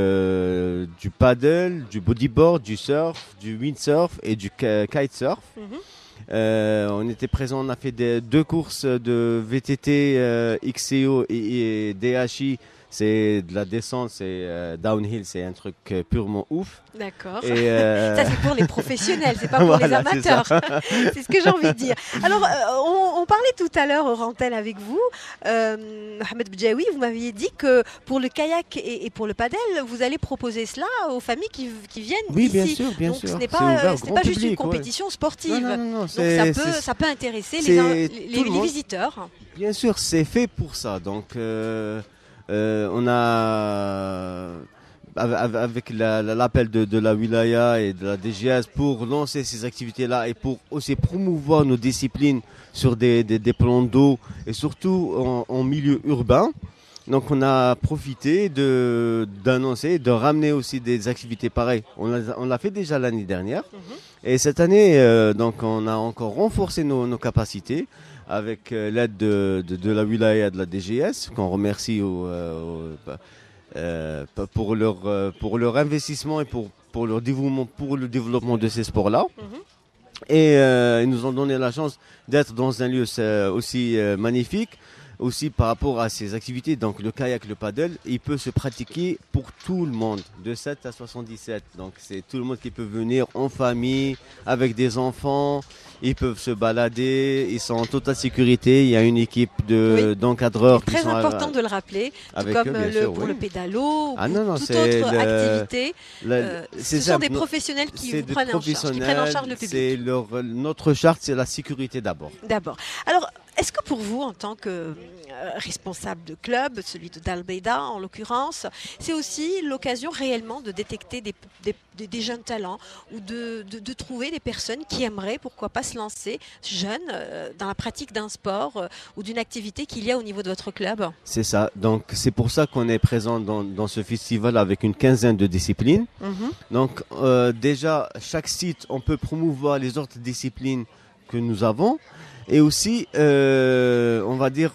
paddle, du bodyboard, du surf, du windsurf et du kitesurf. On était présent, on a fait deux courses de VTT XCO et DHI. C'est de la descente, c'est downhill, c'est un truc purement ouf. D'accord. Ça c'est pour les professionnels, c'est pas pour les amateurs. C'est ce que j'ai envie de dire. Alors on parlait tout à l'heure au Rantel avec vous, Mohamed Bdjaoui, vous m'aviez dit que pour le kayak et pour le paddle, vous allez proposer cela aux familles qui viennent ici. Oui, bien sûr, bien Donc, sûr. Ce n'est pas juste une compétition sportive. Non, donc ça peut intéresser les visiteurs. Bien sûr, c'est fait pour ça. Donc on a avec l'appel de la wilaya et de la DGS pour lancer ces activités-là et pour aussi promouvoir nos disciplines sur des plans d'eau et surtout en milieu urbain. Donc on a profité d'annoncer, de ramener aussi des activités pareilles. On l'a fait déjà l'année dernière. Et cette année, donc on a encore renforcé nos capacités avec l'aide de la wilaya et de la DGS, qu'on remercie pour leur investissement et pour leur dévouement pour le développement de ces sports-là. Et ils nous ont donné la chance d'être dans un lieu aussi magnifique, aussi par rapport à ces activités. Donc le kayak, le paddle, il peut se pratiquer pour tout le monde, de 7 à 77. Donc c'est tout le monde qui peut venir en famille, avec des enfants. Ils peuvent se balader, ils sont en totale sécurité. Il y a une équipe d'encadreurs. C'est très important de le rappeler, tout comme pour le pédalo ou toute autre activité. Ce sont des professionnels qui prennent en charge le public. C'est notre charte, c'est la sécurité d'abord. Alors, est-ce que pour vous, en tant que responsable de club, celui de Dal Beida en l'occurrence, c'est aussi l'occasion réellement de détecter des jeunes talents ou de trouver des personnes qui aimeraient, pourquoi pas, se lancer jeunes dans la pratique d'un sport ou d'une activité qu'il y a au niveau de votre club? C'est ça. Donc c'est pour ça qu'on est présent dans ce festival avec une quinzaine de disciplines. Donc déjà, chaque site, on peut promouvoir les autres disciplines que nous avons. Et aussi, on va dire,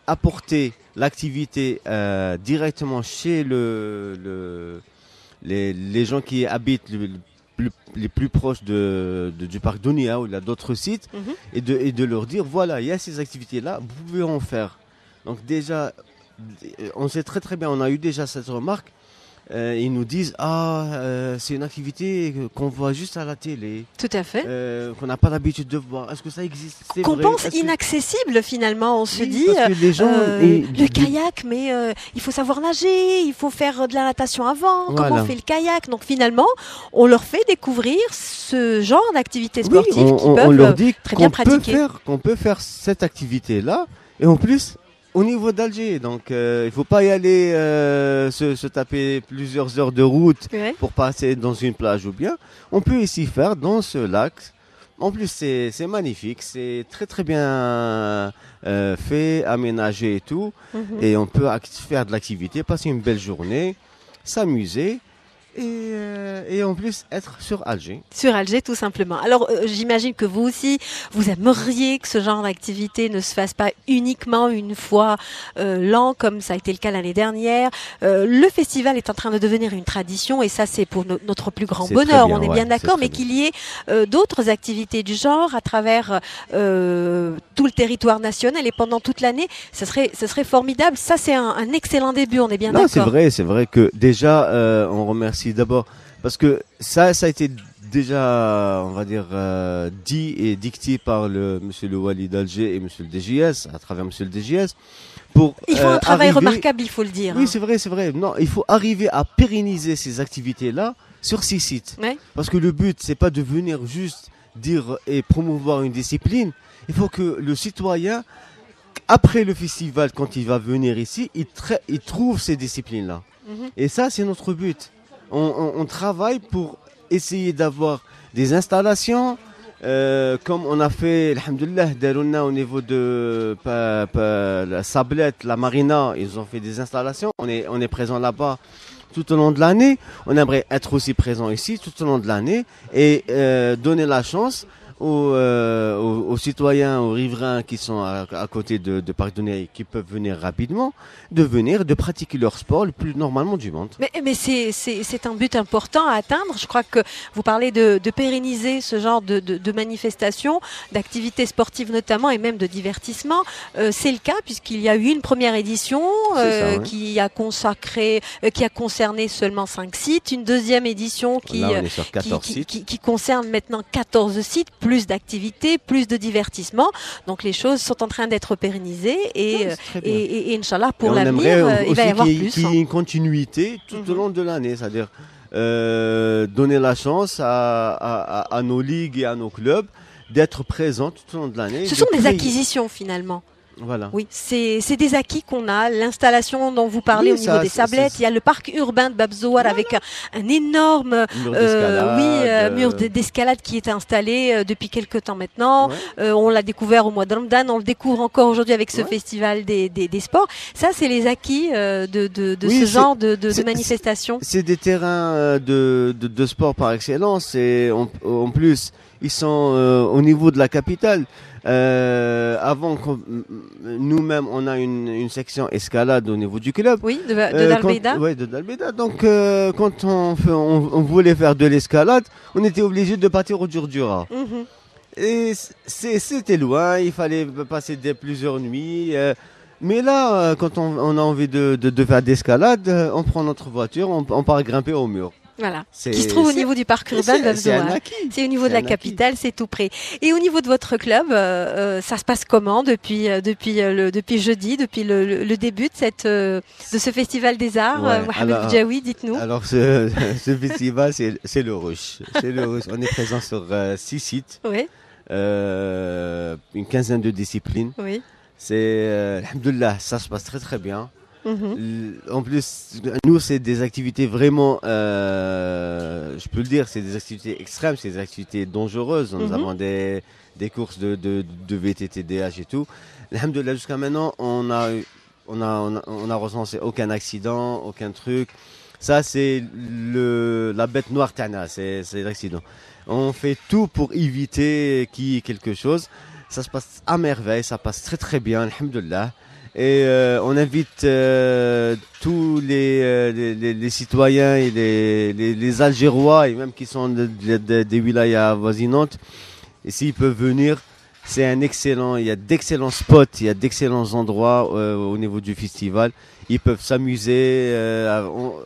apporter l'activité directement chez les gens qui habitent les plus proches du parc Dounia ou d'autres sites, et de leur dire, voilà, il y a ces activités-là, vous pouvez en faire. Donc déjà, on sait très très bien, on a eu déjà cette remarque. Ils nous disent c'est une activité qu'on voit juste à la télé. Tout à fait. Qu'on n'a pas l'habitude de voir. Est-ce que ça existe? Qu'on pense inaccessible finalement. On se dit les gens, le kayak, mais il faut savoir nager, il faut faire de la natation avant. Voilà. Comment on fait le kayak? Donc finalement, on leur fait découvrir ce genre d'activité sportive qu'ils peuvent très bien pratiquer. Qu'on peut faire cette activité-là, et en plus au niveau d'Alger, donc il ne faut pas y aller se taper plusieurs heures de route pour passer dans une plage ou bien. On peut ici faire dans ce lac. En plus, c'est magnifique, c'est très très bien fait, aménagé et tout. Et on peut faire de l'activité, passer une belle journée, s'amuser. Et en plus être sur Alger. Sur Alger tout simplement. Alors j'imagine que vous aussi, vous aimeriez que ce genre d'activité ne se fasse pas uniquement une fois l'an comme ça a été le cas l'année dernière. Le festival est en train de devenir une tradition et ça c'est pour notre plus grand bonheur, bien, on est bien d'accord, mais qu'il y ait d'autres activités du genre à travers tout le territoire national et pendant toute l'année, ce serait formidable. Ça c'est un excellent début, on est bien d'accord. C'est vrai que déjà on remercie d'abord parce que ça a été déjà, on va dire, dit et dicté par monsieur le Wali d'Alger et monsieur le DGS, à travers monsieur le DGS. Ils font un travail remarquable, il faut le dire. Oui, c'est vrai. Non, il faut arriver à pérenniser ces activités-là sur ces sites. Ouais. Parce que le but, c'est pas de venir juste dire et promouvoir une discipline. Il faut que le citoyen, après le festival, quand il va venir ici, il trouve ces disciplines-là. Et ça, c'est notre but. On travaille pour essayer d'avoir des installations comme on a fait, alhamdoulilah, Darouna au niveau de la Sablette, la Marina, ils ont fait des installations. On est présent là-bas tout au long de l'année. On aimerait être aussi présent ici tout au long de l'année et donner la chance aux citoyens, aux riverains qui sont à côté de Parc Dounia qui peuvent venir rapidement, de pratiquer leur sport le plus normalement du monde. Mais c'est un but important à atteindre. Je crois que vous parlez de pérenniser ce genre de manifestations, d'activités sportives notamment et même de divertissement. C'est le cas puisqu'il y a eu une première édition qui a concerné seulement 5 sites, une deuxième édition qui concerne maintenant 14 sites, plus d'activités, plus de divertissement. Donc les choses sont en train d'être pérennisées et Inch'Allah pour l'avenir, il va y avoir plus. Qu'il y ait une continuité tout au long de l'année, c'est-à-dire donner la chance à nos ligues et à nos clubs d'être présents tout au long de l'année. Ce sont des acquisitions finalement. Voilà. Oui, c'est des acquis qu'on a. L'installation dont vous parlez au niveau des sablettes, il y a le parc urbain de Babzouar avec un énorme mur d'escalade qui est installé depuis quelques temps maintenant. On l'a découvert au mois de Ramadan, on le découvre encore aujourd'hui avec ce festival des sports. Ça, c'est les acquis de ce genre de manifestations. C'est des terrains de sport par excellence et en plus, ils sont au niveau de la capitale. Avant, nous-mêmes, on a une section escalade au niveau du club. Oui, de Dalbeda. Oui, de Dalbeda. Donc, quand on voulait faire de l'escalade, on était obligé de partir au Djurdjura. Et c'était loin, il fallait passer plusieurs nuits. Mais là, quand on a envie de faire d'escalade, on prend notre voiture, on part grimper au mur. Voilà, qui se trouve au niveau du parc urbain d'Afzoa. C'est au niveau de la capitale, c'est tout près. Et au niveau de votre club, ça se passe comment depuis jeudi, depuis le début de ce festival des arts? Mohamed Bidjaoui, dites-nous. Alors, ce festival, c'est le Rush. C'est le Rush. On est présent sur 6 sites, oui. Une quinzaine de disciplines. Oui. Alhamdoulilah, ça se passe très très bien. En plus, nous, c'est des activités vraiment, je peux le dire, c'est des activités extrêmes, c'est des activités dangereuses. Nous avons des courses de VTT, DH et tout. Alhamdoulilah, jusqu'à maintenant, on a recensé aucun accident, aucun truc. Ça, c'est la bête noire Tana, c'est l'accident. On fait tout pour éviter qu'il y ait quelque chose. Ça se passe à merveille, ça passe très très bien, alhamdoulilah. Et on invite tous les citoyens et les Algérois et même qui sont des wilayas avoisinantes, et s'ils peuvent venir, il y a d'excellents spots, il y a d'excellents endroits au niveau du festival. Ils peuvent s'amuser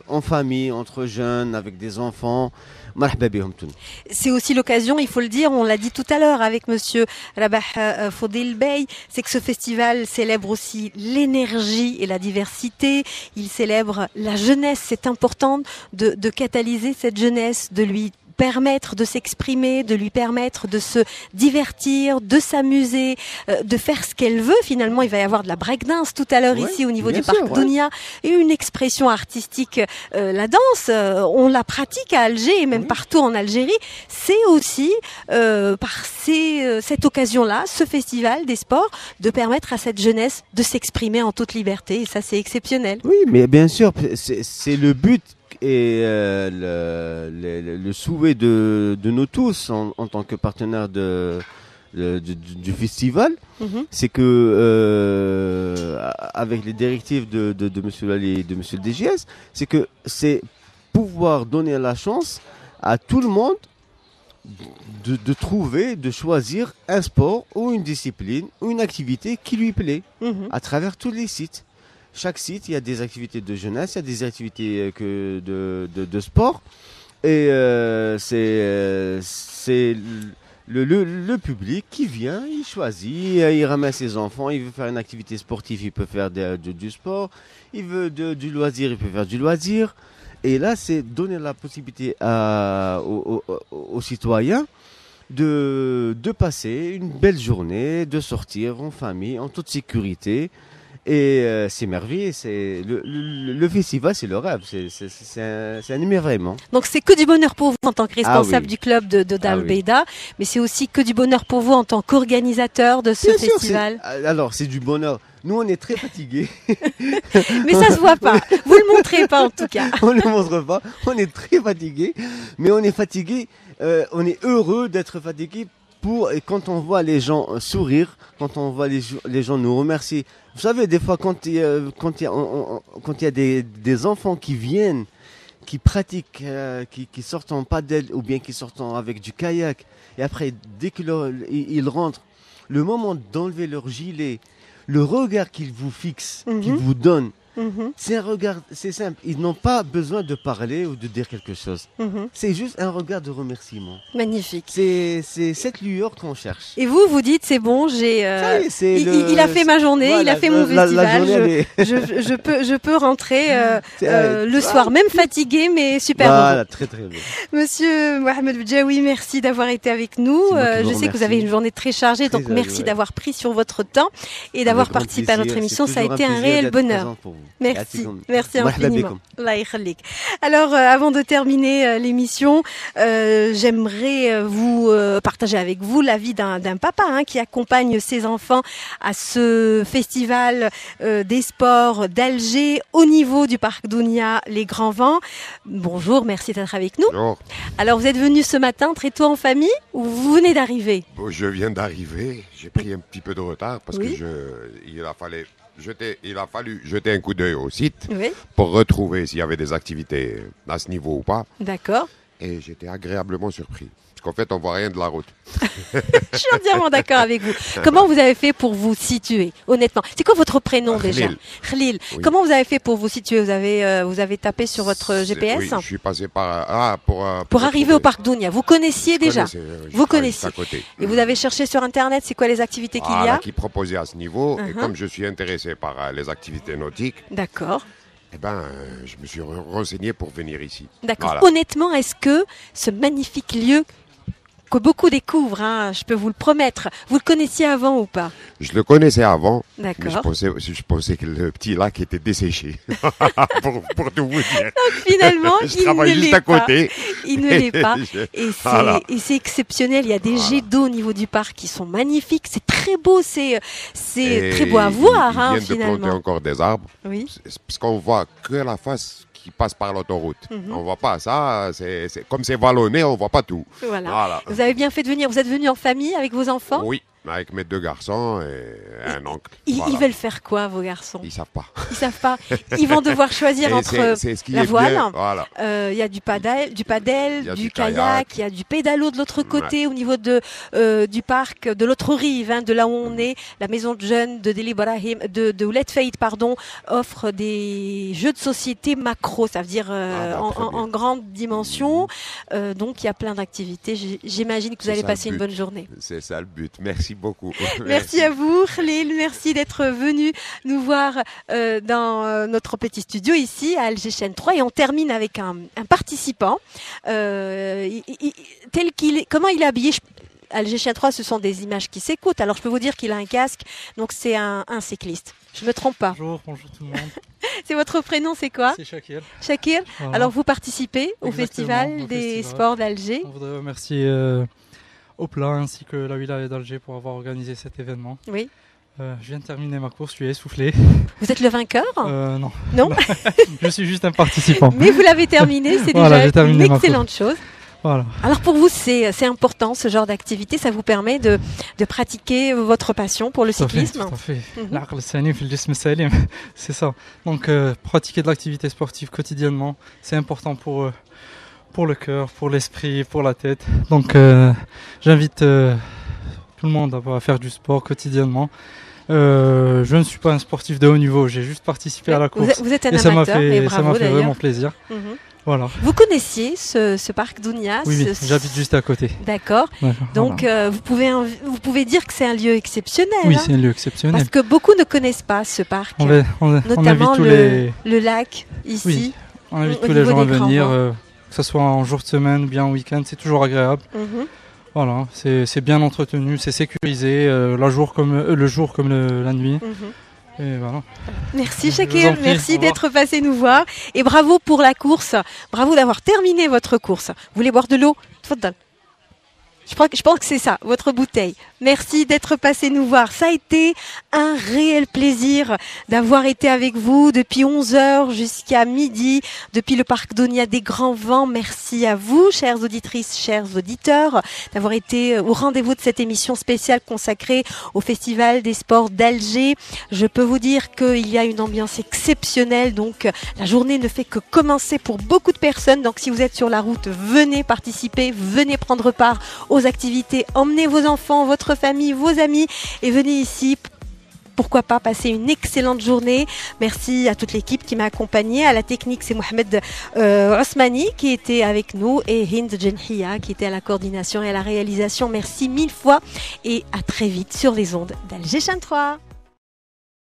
en famille, entre jeunes, avec des enfants. C'est aussi l'occasion, il faut le dire, on l'a dit tout à l'heure avec monsieur Rabah Fodil Bey, c'est que ce festival célèbre aussi l'énergie et la diversité, il célèbre la jeunesse, c'est important de catalyser cette jeunesse, de lui permettre de s'exprimer, de lui permettre de se divertir, de s'amuser, de faire ce qu'elle veut. Finalement, il va y avoir de la breakdance tout à l'heure ici au niveau du parc Dounia, et une expression artistique. La danse, on la pratique à Alger et même partout en Algérie. C'est aussi par cette occasion-là, ce festival des sports, de permettre à cette jeunesse de s'exprimer en toute liberté. Et ça, c'est exceptionnel. Oui, mais bien sûr, c'est le but. Et le souhait de nous tous en tant que partenaires du festival, c'est que avec les directives de Monsieur Lali et de Monsieur le DGS, c'est pouvoir donner la chance à tout le monde de choisir un sport ou une discipline ou une activité qui lui plaît à travers tous les sites. Chaque site, il y a des activités de jeunesse, il y a des activités de sport. Et c'est le public qui vient, il choisit, il ramène ses enfants, il veut faire une activité sportive, il peut faire du sport. Il veut du loisir, il peut faire du loisir. Et là, c'est donner la possibilité aux citoyens de passer une belle journée, de sortir en famille, en toute sécurité. Et c'est merveilleux, le festival, c'est le rêve, c'est un émerveillement. Donc c'est que du bonheur pour vous en tant que responsable du club de Dalbeda, mais c'est aussi que du bonheur pour vous en tant qu'organisateur de ce festival. Alors c'est du bonheur. Nous on est très fatigués. Mais ça se voit pas, vous le montrez pas en tout cas. On ne le montre pas, on est très fatigués, mais on est fatigués, on est heureux d'être fatigués. Et quand on voit les gens sourire, quand on voit les gens nous remercier. Vous savez, des fois, quand il y a des enfants qui viennent, qui pratiquent, qui sortent en padel ou bien qui sortent avec du kayak, et après, dès qu'ils rentrent, le moment d'enlever leur gilet, le regard qu'ils vous fixent, qu'ils vous donnent, c'est un regard, c'est simple. Ils n'ont pas besoin de parler ou de dire quelque chose. C'est juste un regard de remerciement. Magnifique. C'est cette lueur qu'on cherche. Et vous dites, c'est bon, il a fait ma journée, il a fait mon festival. Je peux rentrer le soir, même fatigué, mais super voilà, heureux. Très très bien. Monsieur Mohamed Bidjaoui, merci d'avoir été avec nous. Je sais que vous avez une journée très chargée, donc merci d'avoir pris sur votre temps et d'avoir participé à notre émission. Ça a été un réel bonheur. Pour vous. Merci infiniment. Alors, avant de terminer l'émission, j'aimerais vous partager avec vous l'avis d'un papa qui accompagne ses enfants à ce festival des sports d'Alger au niveau du parc Dounia, les Grands Vents. Bonjour, merci d'être avec nous. Bonjour. Alors, vous êtes venu ce matin très tôt en famille ou vous venez d'arriver? Je viens d'arriver, j'ai pris un petit peu de retard parce que il a fallu jeter un coup d'œil au site pour retrouver s'il y avait des activités à ce niveau ou pas. D'accord. Et j'étais agréablement surpris. Parce qu'en fait, on voit rien de la route. Je suis entièrement d'accord avec vous. Comment vous avez fait pour vous situer, honnêtement? C'est quoi votre prénom déjà? Khalil. Oui. Comment vous avez fait pour vous situer? Vous avez tapé sur votre GPS? Oui, je suis passé par pour arriver au parc Dounia. Vous connaissiez déjà? Vous connaissiez. Et vous avez cherché sur Internet, c'est quoi les activités qu'il y a? Qui proposaient à ce niveau. Et comme je suis intéressé par les activités nautiques. D'accord. Je me suis renseigné pour venir ici. D'accord. Voilà. Honnêtement, est-ce que ce magnifique lieu que beaucoup découvrent, je peux vous le promettre, vous le connaissiez avant ou pas? Je le connaissais avant, d'accord. Mais je pensais que le petit lac était desséché, pour tout vous dire. Donc finalement, je travaille juste à côté. Il ne l'est pas. Et c'est exceptionnel, il y a des jets d'eau au niveau du parc qui sont magnifiques, c'est très beau, c'est très beau à voir. Ils viennent de planter encore des arbres, parce qu'on voit que la face qui passe par l'autoroute. On voit pas ça, comme c'est vallonné, on voit pas tout. Voilà. Vous avez bien fait de venir. Vous êtes venu en famille avec vos enfants? Oui, avec mes 2 garçons et un oncle. Ils veulent faire quoi, vos garçons? Ils savent pas. Ils savent pas. Ils vont devoir choisir entre la voile. Il y a du padel, du kayak, il y a du pédalo de l'autre côté, au niveau du parc, de l'autre rive, de là où on est. La maison de jeunes de Deli Brahim, de Ouled Faïd, offre des jeux de société macro, ça veut dire en grande dimension. Donc il y a plein d'activités. J'imagine que vous allez passer une bonne journée. C'est ça le but. Merci beaucoup. Merci à vous, Khalil. Merci d'être venu nous voir dans notre petit studio ici à Alger Chaîne 3. Et on termine avec un participant. Tel qu'il est, comment il est habillé? Alger Chaîne 3, ce sont des images qui s'écoutent. Alors je peux vous dire qu'il a un casque. Donc c'est un cycliste. Je ne me trompe pas. Bonjour tout le monde. C'est votre prénom, c'est quoi? C'est Shakir. Shakir. Voilà. Alors vous participez au festival des sports d'Alger. On voudrait remercier Opla ainsi que la wilaya d'Alger pour avoir organisé cet événement. Oui. Je viens de terminer ma course, je suis essoufflé. Vous êtes le vainqueur? Non. Non. Je suis juste un participant. Mais vous l'avez terminé, c'est déjà une excellente chose. Voilà. Alors pour vous, c'est important ce genre d'activité, ça vous permet de pratiquer votre passion pour le cyclisme. Tout à fait. L'aql salim fil jism salim, c'est ça. Donc pratiquer de l'activité sportive quotidiennement, c'est important pour le cœur, pour l'esprit, pour la tête. Donc j'invite tout le monde à faire du sport quotidiennement. Je ne suis pas un sportif de haut niveau, j'ai juste participé à la course. Vous êtes un amateur, ça m'a fait vraiment plaisir. Voilà. Vous connaissiez ce parc Dounia? Oui, j'habite juste à côté. D'accord. Donc vous pouvez dire que c'est un lieu exceptionnel. Oui, c'est un lieu exceptionnel. Parce que beaucoup ne connaissent pas ce parc, notamment le lac ici. Oui, on invite tous les gens à venir, que ce soit en jour de semaine ou bien en week-end, c'est toujours agréable. Voilà, c'est bien entretenu, c'est sécurisé, le jour comme la nuit. Et voilà. Merci Shakir, merci d'être passé nous voir et bravo pour la course, bravo d'avoir terminé votre course. Vous voulez boire de l'eau? Tfaddal. Je pense que c'est ça, votre bouteille. Merci d'être passé nous voir. Ça a été un réel plaisir d'avoir été avec vous depuis 11h jusqu'à midi, depuis le parc Dounia des Grands Vents. Merci à vous, chères auditrices, chers auditeurs, d'avoir été au rendez-vous de cette émission spéciale consacrée au Festival des sports d'Alger. Je peux vous dire qu'il y a une ambiance exceptionnelle, donc la journée ne fait que commencer pour beaucoup de personnes. Donc si vous êtes sur la route, venez participer, venez prendre part aux activités, emmenez vos enfants, votre famille, vos amis et venez ici. Pourquoi pas passer une excellente journée. Merci à toute l'équipe qui m'a accompagnée. À la technique, c'est Mohamed Osmani qui était avec nous et Hind Jenhia qui était à la coordination et à la réalisation. Merci 1000 fois et à très vite sur les ondes d'Alger Chaîne 3.